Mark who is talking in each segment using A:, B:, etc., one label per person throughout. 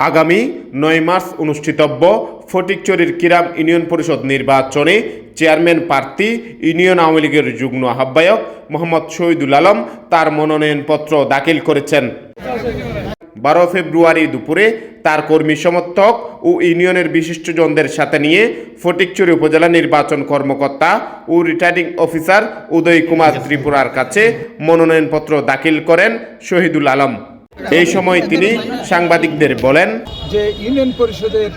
A: আগামী 9 মার্চ অনুষ্ঠিতব্য ফটিকছড়ির কিরাম ইউনিয়ন পরিষদ নির্বাচনে চেয়ারম্যান প্রার্থী ইউনিয়ন আওয়ামী লীগের যুগ্ম আহ্বায়ক মোহাম্মদ শহীদুল আলম তার মনোনয়নপত্র দাখিল করেছেন। 12 ফেব্রুয়ারি দুপুরে তার কর্মী সমর্থক ও ইউনিয়নের বিশিষ্টজনদের সাথে নিয়ে ফটিকছড়ি উপজেলা নির্বাচন কর্মকর্তা ও রিটার্নিং অফিসার উদয় কুমার ত্রিপুরার কাছে মনোনয়নপত্র দাখিল করেন শহীদুল আলম। এই সময় তিনি সাংবাদিকদের বলেন
B: যে ইউনিয়ন পরিষদের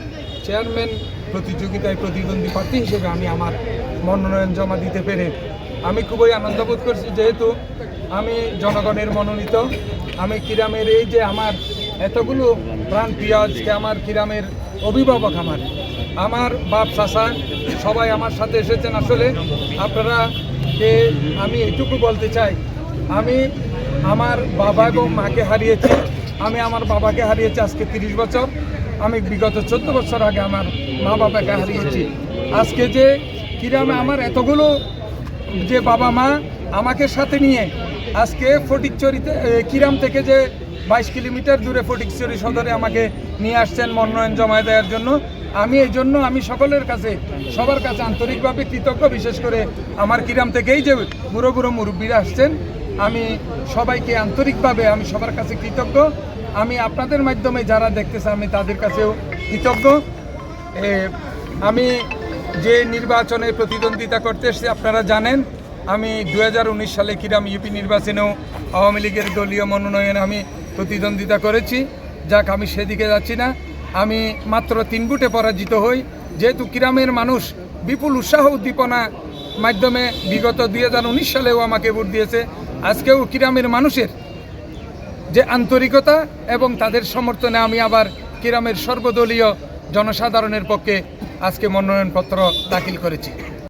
B: চেয়ারম্যান প্রতিযোগিতায় প্রতিদ্বন্দ্বী প্রার্থী হিসেবে আমি আমার মনোনয়ন জমা দিতে পেরে আমি খুবই আনন্দবোধ করছি, যেহেতু আমি জনগণের মনোনীত। আমি কিরামের এই যে আমার এতগুলো প্রাণপ্রিয়, আজকে আমার কিরামের অভিভাবক আমার বাপ চাচা সবাই আমার সাথে এসেছেন। আসলে আপনারা আমি এইটুকু বলতে চাই, আমি আমার বাবা এবং মাকে হারিয়েছি। আমি আমার বাবাকে হারিয়েছি আজকে 30 বছর। আমি বিগত 14 বছর আগে আমার মা বাবাকে হারিয়েছি। আজকে যে কিরামে আমার এতগুলো যে বাবা মা আমাকে সাথে নিয়ে আজকে ফটিকছড়িতে কিরাম থেকে যে 22 কিলোমিটার দূরে ফটিকছড়ি সদরে আমাকে নিয়ে আসছেন মনোনয়ন জমা দেওয়ার জন্য, আমি এই জন্য আমি সকলের কাছে সবার কাছে আন্তরিকভাবে কৃতজ্ঞ। বিশেষ করে আমার কিরাম থেকেই যে বুড়ো বুড়ো মুরব্বীরা আসছেন, আমি সবাইকে আন্তরিকভাবে আমি সবার কাছে কৃতজ্ঞ। আমি আপনাদের মাধ্যমে যারা দেখতেছে আমি তাদের কাছেও কৃতজ্ঞ। আমি যে নির্বাচনে প্রতিদ্বন্দ্বিতা করতে এসেছি আপনারা জানেন, আমি 2019 সালে কিরাম ইউপি নির্বাচনেও আওয়ামী লীগের দলীয় মনোনয়নে আমি প্রতিদ্বন্দ্বিতা করেছি। যাক, আমি সেদিকে যাচ্ছি না। আমি মাত্র 3 ভোটে পরাজিত হই। যেহেতু কিরামের মানুষ বিপুল উৎসাহ উদ্দীপনা মাধ্যমে বিগত 2019 সালেও আমাকে ভোট দিয়েছে। আজকেও কিরামের মানুষের যে আন্তরিকতা এবং তাদের সমর্থনে আমি আবার কিরামের সর্বদলীয় জনসাধারণের পক্ষে আজকে মনোনয়নপত্র দাখিল করেছি।